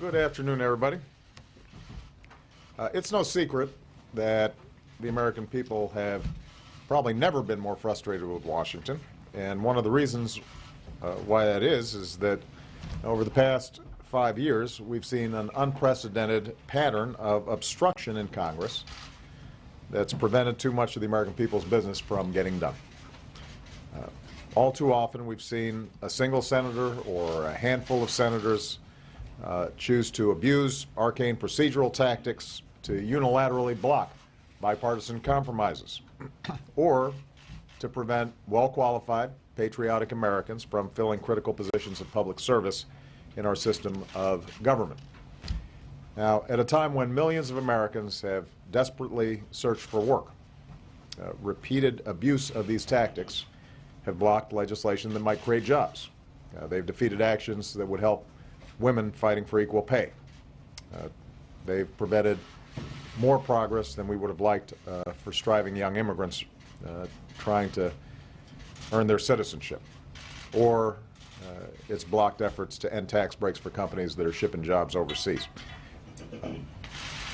Good afternoon, everybody. It's no secret that the American people have probably never been more frustrated with Washington. And one of the reasons why that is that over the past 5 years, we've seen an unprecedented pattern of obstruction in Congress that's prevented too much of the American people's business from getting done. All too often, we've seen a single senator or a handful of senators choose to abuse arcane procedural tactics to unilaterally block bipartisan compromises or to prevent well-qualified, patriotic Americans from filling critical positions of public service in our system of government. Now, at a time when millions of Americans have desperately searched for work, repeated abuse of these tactics have blocked legislation that might create jobs. They've defeated actions that would help women fighting for equal pay. They've prevented more progress than we would have liked for striving young immigrants trying to earn their citizenship. Or it's blocked efforts to end tax breaks for companies that are shipping jobs overseas.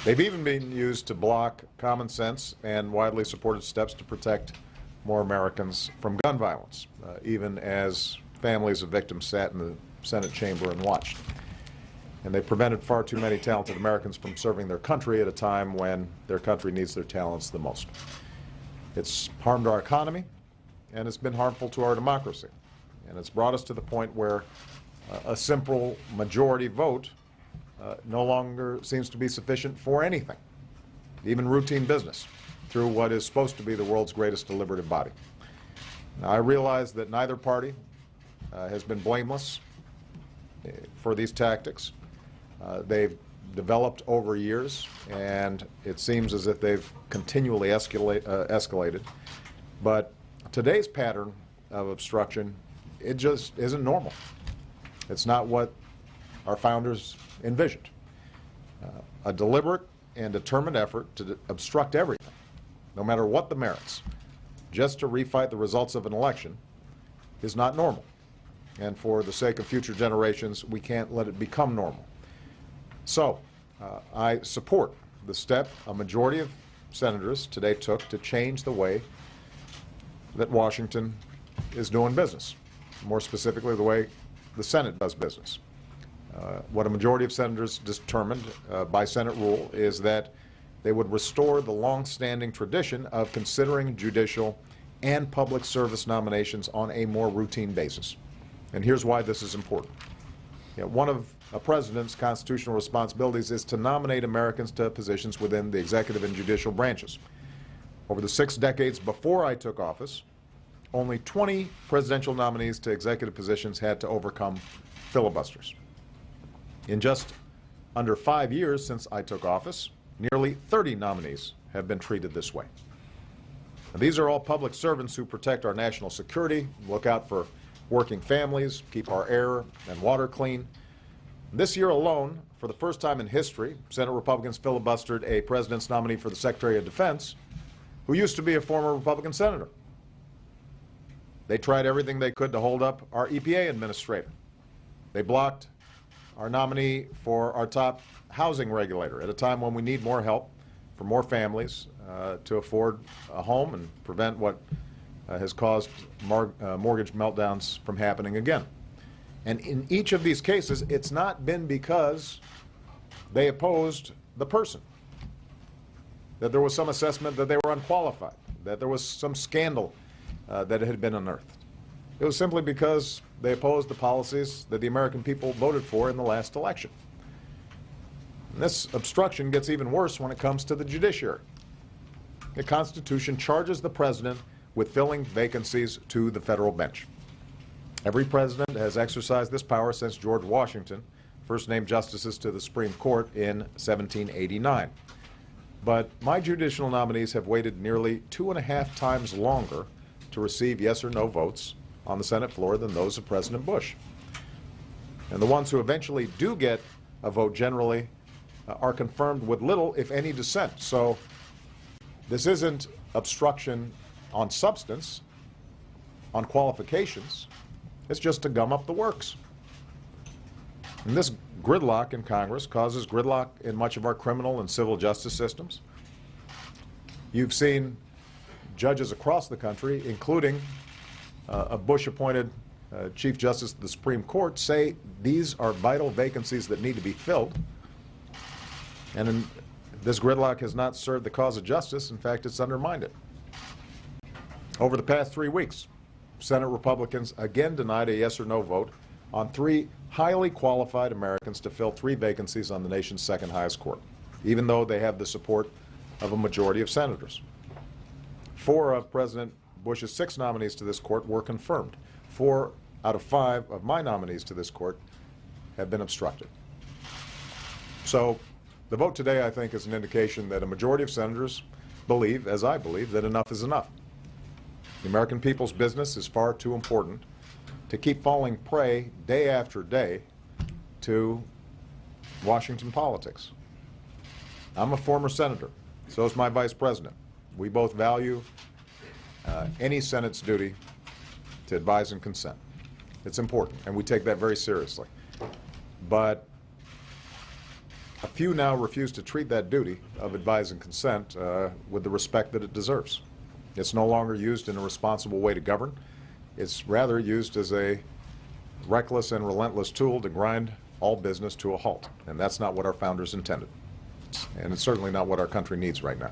They've even been used to block common sense and widely supported steps to protect more Americans from gun violence, even as families of victims sat in the Senate chamber and watched. And they prevented far too many talented Americans from serving their country at a time when their country needs their talents the most. It's harmed our economy, and it's been harmful to our democracy. And it's brought us to the point where a simple majority vote no longer seems to be sufficient for anything, even routine business, through what is supposed to be the world's greatest deliberative body. Now, I realize that neither party has been blameless for these tactics. They've developed over years, and it seems as if they've continually escalated. But today's pattern of obstruction, it just isn't normal. It's not what our founders envisioned. A deliberate and determined effort to obstruct everything, no matter what the merits, just to refight the results of an election, is not normal. And for the sake of future generations, we can't let it become normal. So, I support the step a majority of senators today took to change the way that Washington is doing business, more specifically the way the Senate does business. What a majority of senators determined by Senate rule is that they would restore the long-standing tradition of considering judicial and public service nominations on a more routine basis. And here's why this is important. One of a president's constitutional responsibilities is to nominate Americans to positions within the executive and judicial branches. Over the 6 decades before I took office, only 20 presidential nominees to executive positions had to overcome filibusters. In just under 5 years since I took office, nearly 30 nominees have been treated this way. Now, these are all public servants who protect our national security, look out for working families, keep our air and water clean. This year alone, for the first time in history, Senate Republicans filibustered a president's nominee for the Secretary of Defense who used to be a former Republican senator. They tried everything they could to hold up our EPA administrator. They blocked our nominee for our top housing regulator at a time when we need more help for more families to afford a home and prevent what has caused mortgage meltdowns from happening again. And in each of these cases, it's not been because they opposed the person, that there was some assessment that they were unqualified, that there was some scandal that had been unearthed. It was simply because they opposed the policies that the American people voted for in the last election. And this obstruction gets even worse when it comes to the judiciary. The Constitution charges the president with filling vacancies to the federal bench. Every president has exercised this power since George Washington first named justices to the Supreme Court in 1789. But my judicial nominees have waited nearly 2.5 times longer to receive yes or no votes on the Senate floor than those of President Bush. And the ones who eventually do get a vote generally are confirmed with little, if any, dissent. So this isn't obstruction on substance, on qualifications. It's just to gum up the works. And this gridlock in Congress causes gridlock in much of our criminal and civil justice systems. You've seen judges across the country, including a Bush-appointed Chief Justice of the Supreme Court, say these are vital vacancies that need to be filled. And this gridlock has not served the cause of justice. In fact, it's undermined it. Over the past 3 weeks, Senate Republicans again denied a yes or no vote on 3 highly qualified Americans to fill 3 vacancies on the nation's second highest court, even though they have the support of a majority of senators. 4 of President Bush's 6 nominees to this court were confirmed. 4 out of 5 of my nominees to this court have been obstructed. So the vote today, I think, is an indication that a majority of senators believe, as I believe, that enough is enough. The American people's business is far too important to keep falling prey day after day to Washington politics. I'm a former senator. So is my vice president. We both value any Senate's duty to advise and consent. It's important, and we take that very seriously. But a few now refuse to treat that duty of advise and consent with the respect that it deserves. It's no longer used in a responsible way to govern. It's rather used as a reckless and relentless tool to grind all business to a halt. And that's not what our founders intended. And it's certainly not what our country needs right now.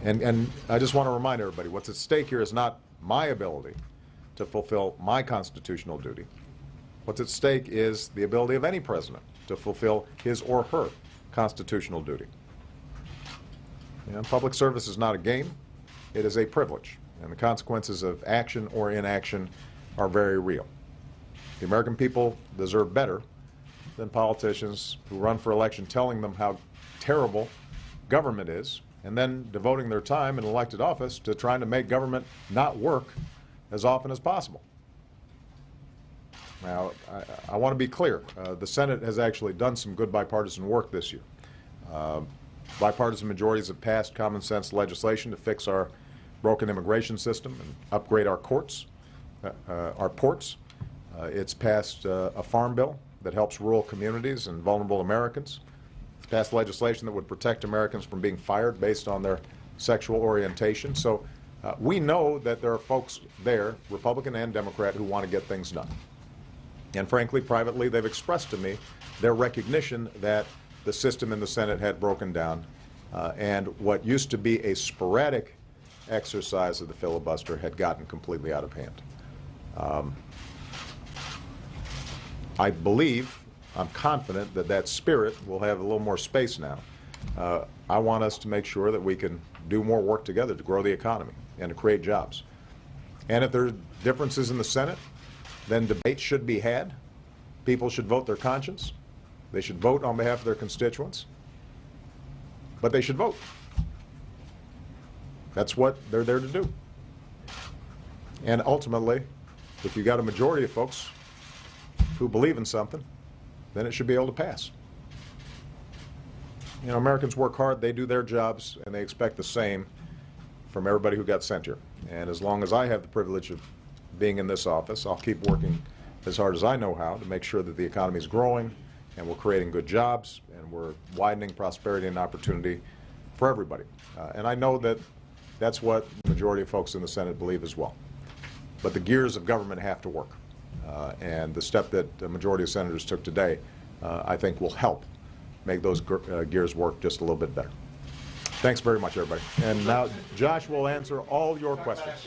And I just want to remind everybody, what's at stake here is not my ability to fulfill my constitutional duty. What's at stake is the ability of any president to fulfill his or her constitutional duty. You know, public service is not a game. It is a privilege. And the consequences of action or inaction are very real. The American people deserve better than politicians who run for election telling them how terrible government is and then devoting their time in elected office to trying to make government not work as often as possible. Now, I want to be clear. The Senate has actually done some good bipartisan work this year. Bipartisan majorities have passed common sense legislation to fix our broken immigration system and upgrade our courts, our ports. It's passed a farm bill that helps rural communities and vulnerable Americans. It's passed legislation that would protect Americans from being fired based on their sexual orientation. So we know that there are folks there, Republican and Democrat, who want to get things done. And frankly, privately, they've expressed to me their recognition that the system in the Senate had broken down and what used to be a sporadic exercise of the filibuster had gotten completely out of hand. I believe, I'm confident that that spirit will have a little more space now. I want us to make sure that we can do more work together to grow the economy and to create jobs. And if there are differences in the Senate, then debate should be had. People should vote their conscience. They should vote on behalf of their constituents. But they should vote. That's what they're there to do. And ultimately, if you got a majority of folks who believe in something, then it should be able to pass. You know, Americans work hard, they do their jobs, and they expect the same from everybody who got sent here. And as long as I have the privilege of being in this office, I'll keep working as hard as I know how to make sure that the economy is growing and we're creating good jobs and we're widening prosperity and opportunity for everybody. And I know that that's what the majority of folks in the Senate believe as well. But the gears of government have to work. And the step that the majority of senators took today, I think, will help make those gears work just a little bit better. Thanks very much, everybody. And now Josh will answer all your questions.